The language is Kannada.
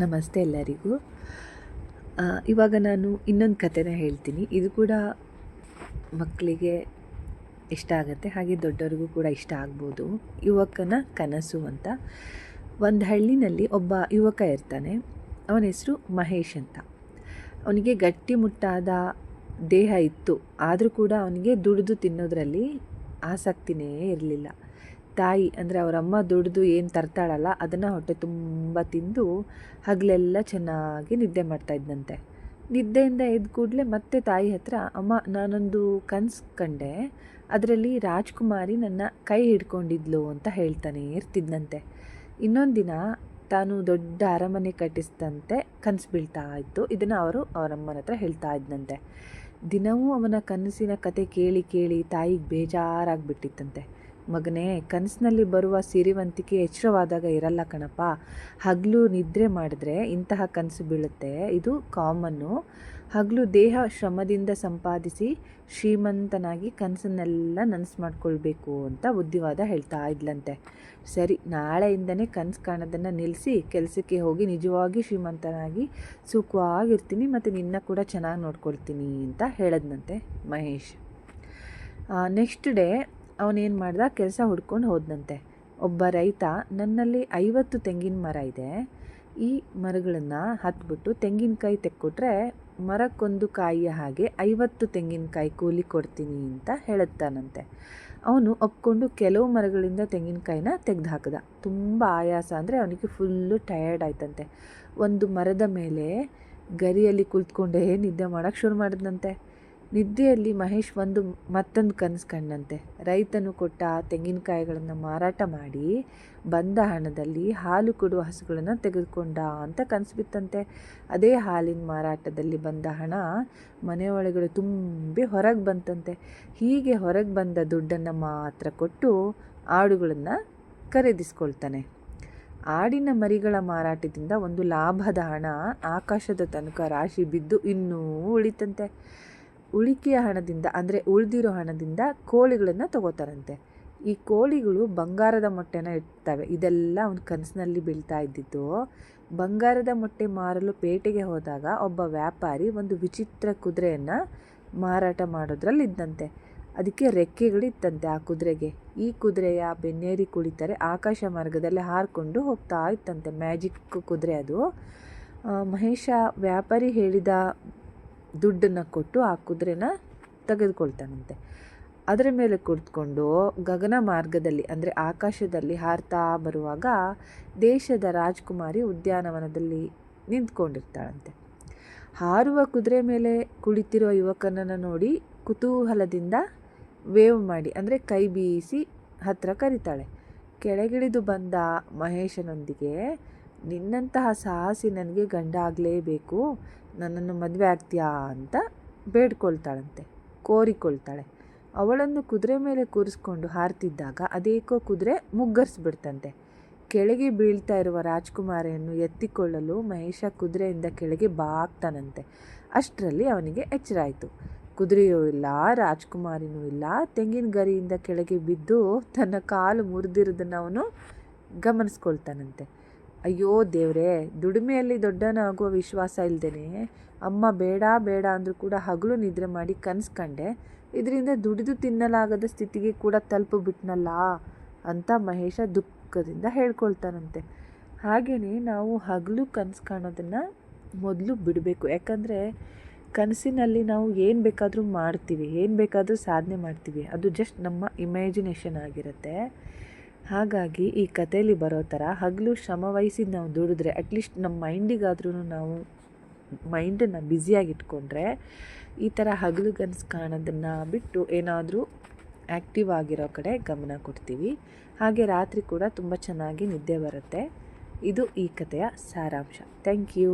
ನಮಸ್ತೆ ಎಲ್ಲರಿಗೂ. ಇವಾಗ ನಾನು ಇನ್ನೊಂದು ಕಥೆನ ಹೇಳ್ತೀನಿ. ಇದು ಕೂಡ ಮಕ್ಕಳಿಗೆ ಇಷ್ಟ ಆಗುತ್ತೆ, ಹಾಗೆ ದೊಡ್ಡವ್ರಿಗೂ ಕೂಡ ಇಷ್ಟ ಆಗ್ಬೋದು. ಯುವಕನ ಕನಸು ಅಂತ. ಒಂದು ಹಳ್ಳಿನಲ್ಲಿ ಒಬ್ಬ ಯುವಕ ಇರ್ತಾನೆ. ಅವನ ಹೆಸರು ಮಹೇಶ್ ಅಂತ. ಅವನಿಗೆ ಗಟ್ಟಿಮುಟ್ಟಾದ ದೇಹ ಇತ್ತು, ಆದರೂ ಕೂಡ ಅವನಿಗೆ ದುಡಿದು ತಿನ್ನೋದ್ರಲ್ಲಿ ಆಸಕ್ತಿನೇ ಇರಲಿಲ್ಲ. ತಾಯಿ ಅಂದರೆ ಅವರಮ್ಮ ದುಡಿದು ಏನು ತರ್ತಾಳಲ್ಲ, ಅದನ್ನು ಹೊಟ್ಟೆ ತುಂಬ ತಿಂದು ಹಗಲೆಲ್ಲ ಚೆನ್ನಾಗಿ ನಿದ್ದೆ ಮಾಡ್ತಾಯಿದ್ದಂತೆ. ನಿದ್ದೆಯಿಂದ ಎದ್ದ ಕೂಡಲೇ ಮತ್ತೆ ತಾಯಿ ಹತ್ರ, ಅಮ್ಮ ನಾನೊಂದು ಕನಸು ಕಂಡೆ, ಅದರಲ್ಲಿ ರಾಜ್ಕುಮಾರಿ ನನ್ನ ಕೈ ಹಿಡ್ಕೊಂಡಿದ್ಲು ಅಂತ ಹೇಳ್ತಾನೆ ಇರ್ತಿದ್ದಂತೆ. ಇನ್ನೊಂದು ದಿನ ತಾನು ದೊಡ್ಡ ಅರಮನೆ ಕಟ್ಟಿಸಿದಂತೆ ಕನಸು ಬೀಳ್ತಾ ಇತ್ತು. ಇದನ್ನು ಅವರಮ್ಮನ ಹತ್ರ ಹೇಳ್ತಾ ಇದ್ದಂತೆ. ದಿನವೂ ಅವನ ಕನಸಿನ ಕತೆ ಕೇಳಿ ಕೇಳಿ ತಾಯಿಗೆ ಬೇಜಾರಾಗಿಬಿಟ್ಟಿತ್ತಂತೆ. ಮಗನೇ, ಕನಸಿನಲ್ಲಿ ಬರುವ ಸಿರಿವಂತಿಕೆ ಎಚ್ಚರವಾದಾಗ ಇರಲ್ಲ ಕಣಪ್ಪ. ಹಗಲು ನಿದ್ರೆ ಮಾಡಿದ್ರೆ ಇಂತಹ ಕನಸು ಬೀಳುತ್ತೆ, ಇದು ಕಾಮನ್ನು. ಹಗಲು ದೇಹ ಶ್ರಮದಿಂದ ಸಂಪಾದಿಸಿ ಶ್ರೀಮಂತನಾಗಿ ಕನಸನ್ನೆಲ್ಲ ನನಸು ಮಾಡ್ಕೊಳ್ಬೇಕು ಅಂತ ಬುದ್ಧಿವಾದ ಹೇಳ್ತಾ ಇದ್ಲಂತೆ. ಸರಿ, ನಾಳೆಯಿಂದನೇ ಕನಸು ಕಾಣೋದನ್ನು ನಿಲ್ಲಿಸಿ ಕೆಲಸಕ್ಕೆ ಹೋಗಿ ನಿಜವಾಗಿ ಶ್ರೀಮಂತನಾಗಿ ಸುಖವಾಗಿರ್ತೀನಿ, ಮತ್ತು ನಿನ್ನ ಕೂಡ ಚೆನ್ನಾಗಿ ನೋಡ್ಕೊಳ್ತೀನಿ ಅಂತ ಹೇಳದ್ನಂತೆ ಮಹೇಶ್. ನೆಕ್ಸ್ಟ್ ಡೇ ಅವನೇನು ಮಾಡ್ದ, ಕೆಲಸ ಹುಡ್ಕೊಂಡು ಹೋದಂತೆ. ಒಬ್ಬ ರೈತ, ನನ್ನಲ್ಲಿ 50 ತೆಂಗಿನ ಮರ ಇದೆ, ಈ ಮರಗಳನ್ನು ಹತ್ಬಿಟ್ಟು ತೆಂಗಿನಕಾಯಿ ತೆಕ್ಕೊಟ್ರೆ ಮರಕ್ಕೊಂದು ಕಾಯಿಯ ಹಾಗೆ 50 ತೆಂಗಿನಕಾಯಿ ಕೂಲಿ ಕೊಡ್ತೀನಿ ಅಂತ ಹೇಳುತ್ತಾನಂತೆ. ಅವನು ಒಪ್ಕೊಂಡು ಕೆಲವು ಮರಗಳಿಂದ ತೆಂಗಿನಕಾಯಿನ ತೆಗೆದು ಹಾಕಿದ. ತುಂಬ ಆಯಾಸ, ಅಂದರೆ ಅವನಿಗೆ ಫುಲ್ಲು ಟಯರ್ಡ್ ಆಯ್ತಂತೆ. ಒಂದು ಮರದ ಮೇಲೆ ಗರಿಯಲ್ಲಿ ಕುಳಿತುಕೊಂಡೇ ನಿದ್ದೆ ಮಾಡೋಕ್ಕೆ ಶುರು ಮಾಡಿದಂತೆ. ನಿದ್ದೆಯಲ್ಲಿ ಮಹೇಶ್ ಮತ್ತೊಂದು ಕನಸು ಕಂಡಂತೆ. ರೈತನು ಕೊಟ್ಟ ತೆಂಗಿನಕಾಯಿಗಳನ್ನು ಮಾರಾಟ ಮಾಡಿ ಬಂದ ಹಣದಲ್ಲಿ ಹಾಲು ಕೊಡುವ ಹಸುಗಳನ್ನು ತೆಗೆದುಕೊಂಡ ಅಂತ ಕನಸು ಬಿತ್ತಂತೆ. ಅದೇ ಹಾಲಿನ ಮಾರಾಟದಲ್ಲಿ ಬಂದ ಹಣ ಮನೆಯೊಳಗಡೆ ತುಂಬಿ ಹೊರಗೆ ಬಂತಂತೆ. ಹೀಗೆ ಹೊರಗೆ ಬಂದ ದುಡ್ಡನ್ನು ಮಾತ್ರ ಕೊಟ್ಟು ಆಡುಗಳನ್ನು ಖರೀದಿಸ್ಕೊಳ್ತಾನೆ. ಆಡಿನ ಮರಿಗಳ ಮಾರಾಟದಿಂದ ಒಂದು ಲಾಭದ ಹಣ ಆಕಾಶದ ತನಕ ರಾಶಿ ಬಿದ್ದು ಇನ್ನೂ ಉಳಿತಂತೆ. ಉಳಿಕೆಯ ಹಣದಿಂದ, ಅಂದರೆ ಉಳಿದಿರೋ ಹಣದಿಂದ ಕೋಳಿಗಳನ್ನು ತಗೋತಾರಂತೆ. ಈ ಕೋಳಿಗಳು ಬಂಗಾರದ ಮೊಟ್ಟೆನ ಇಡ್ತವೆ. ಇದೆಲ್ಲ ಒಂದು ಕನಸಿನಲ್ಲಿ ಬೀಳ್ತಾ ಇದ್ದಿದ್ದು. ಬಂಗಾರದ ಮೊಟ್ಟೆ ಮಾರಲು ಪೇಟೆಗೆ ಹೋದಾಗ ಒಬ್ಬ ವ್ಯಾಪಾರಿ ಒಂದು ವಿಚಿತ್ರ ಕುದುರೆಯನ್ನು ಮಾರಾಟ ಮಾಡೋದ್ರಲ್ಲಿದ್ದಂತೆ. ಅದಕ್ಕೆ ರೆಕ್ಕೆಗಳಿತ್ತಂತೆ ಆ ಕುದುರೆಗೆ. ಈ ಕುದುರೆಯ ಬೆನ್ನೇರಿ ಕುಳಿತರೆ ಆಕಾಶ ಮಾರ್ಗದಲ್ಲಿ ಹಾರಿಕೊಂಡು ಹೋಗ್ತಾ ಇತ್ತಂತೆ. ಮ್ಯಾಜಿಕ್ ಕುದುರೆ ಅದು. ಮಹೇಶ ವ್ಯಾಪಾರಿ ಹೇಳಿದ ದುಡ್ಡನ್ನು ಕೊಟ್ಟು ಆ ಕುದುರೆನ ತೆಗೆದುಕೊಳ್ತಾನಂತೆ. ಅದರ ಮೇಲೆ ಕುಳಿತುಕೊಂಡು ಗಗನ ಮಾರ್ಗದಲ್ಲಿ, ಅಂದರೆ ಆಕಾಶದಲ್ಲಿ ಹಾರ್ತಾ ಬರುವಾಗ ದೇಶದ ರಾಜ್ಕುಮಾರಿ ಉದ್ಯಾನವನದಲ್ಲಿ ನಿಂತ್ಕೊಂಡಿರ್ತಾಳಂತೆ. ಹಾರುವ ಕುದುರೆ ಮೇಲೆ ಕುಳಿತಿರುವ ಯುವಕನನ್ನು ನೋಡಿ ಕುತೂಹಲದಿಂದ ವೇವ್ ಮಾಡಿ, ಅಂದರೆ ಕೈ ಬೀಸಿ ಹತ್ತಿರ ಕರೀತಾಳೆ. ಕೆಳಗಿಳಿದು ಬಂದ ಮಹೇಶನೊಂದಿಗೆ, ನಿನ್ನಂತಹ ಸಾಹಸಿ ನನಗೆ ಗಂಡ ಆಗಲೇಬೇಕು, ನನ್ನನ್ನು ಮದುವೆ ಆಗ್ತೀಯಾ ಅಂತ ಬೇಡ್ಕೊಳ್ತಾಳಂತೆ, ಕೋರಿಕೊಳ್ತಾಳೆ. ಅವಳನ್ನು ಕುದುರೆ ಮೇಲೆ ಕೂರಿಸ್ಕೊಂಡು ಹಾರ್ತಿದ್ದಾಗ ಅದೇಕೋ ಕುದುರೆ ಮುಗ್ಗರಿಸ್ಬಿಡ್ತಂತೆ. ಕೆಳಗೆ ಬೀಳ್ತಾ ಇರುವ ರಾಜ್ಕುಮಾರಿಯನ್ನು ಎತ್ತಿಕೊಳ್ಳಲು ಮಹೇಶ ಕುದುರೆಯಿಂದ ಕೆಳಗೆ ಬಾಗ್ತಾನಂತೆ. ಅಷ್ಟರಲ್ಲಿ ಅವನಿಗೆ ಎಚ್ಚರ ಆಯಿತು. ಕುದುರೆಯೂ ಇಲ್ಲ, ರಾಜ್ಕುಮಾರಿನೂ ಇಲ್ಲ. ತೆಂಗಿನ ಗರಿಯಿಂದ ಕೆಳಗೆ ಬಿದ್ದು ತನ್ನ ಕಾಲು ಮುರಿದಿರೋದನ್ನು ಅವನು ಗಮನಿಸ್ಕೊಳ್ತಾನಂತೆ. ಅಯ್ಯೋ ದೇವರೇ, ದುಡಿಮೆಯಲ್ಲಿ ದೊಡ್ಡನಾಗುವ ವಿಶ್ವಾಸ ಇಲ್ಲದೇನೆ ಅಮ್ಮ ಬೇಡ ಬೇಡ ಅಂದರೂ ಕೂಡ ಹಗಲು ನಿದ್ರೆ ಮಾಡಿ ಕನಸು ಕಂಡೆ, ಇದರಿಂದ ದುಡಿದು ತಿನ್ನಲಾಗದ ಸ್ಥಿತಿಗೆ ಕೂಡ ತಲುಪಿಬಿಟ್ನಲ್ಲ ಅಂತ ಮಹೇಶ ದುಃಖದಿಂದ ಹೇಳ್ಕೊಳ್ತಾನಂತೆ. ಹಾಗೆಯೇ ನಾವು ಹಗಲು ಕನಸು ಕಾಣೋದನ್ನು ಮೊದಲು ಬಿಡಬೇಕು. ಯಾಕಂದರೆ ಕನಸಿನಲ್ಲಿ ನಾವು ಏನು ಬೇಕಾದರೂ ಮಾಡ್ತೀವಿ, ಏನು ಬೇಕಾದರೂ ಸಾಧನೆ ಮಾಡ್ತೀವಿ. ಅದು ಜಸ್ಟ್ ನಮ್ಮ ಇಮ್ಯಾಜಿನೇಷನ್ ಆಗಿರುತ್ತೆ. ಹಾಗಾಗಿ ಈ ಕಥೆಯಲ್ಲಿ ಬರೋ ಥರ ಹಗಲು ಶ್ರಮವಹಿಸಿ ನಾವು ದುಡಿದ್ರೆ ಅಟ್ಲೀಸ್ಟ್ ನಮ್ಮ ಮೈಂಡಿಗಾದ್ರೂ ನಾವು ಮೈಂಡನ್ನು ಬ್ಯುಸಿಯಾಗಿಟ್ಕೊಂಡ್ರೆ ಈ ಥರ ಹಗಲು ಕನಸು ಕಾಣೋದನ್ನು ಬಿಟ್ಟು ಏನಾದರೂ ಆ್ಯಕ್ಟಿವ್ ಆಗಿರೋ ಕಡೆ ಗಮನ ಕೊಡ್ತೀವಿ. ಹಾಗೆ ರಾತ್ರಿ ಕೂಡ ತುಂಬ ಚೆನ್ನಾಗಿ ನಿದ್ದೆ ಬರುತ್ತೆ. ಇದು ಈ ಕಥೆಯ ಸಾರಾಂಶ. Thank you.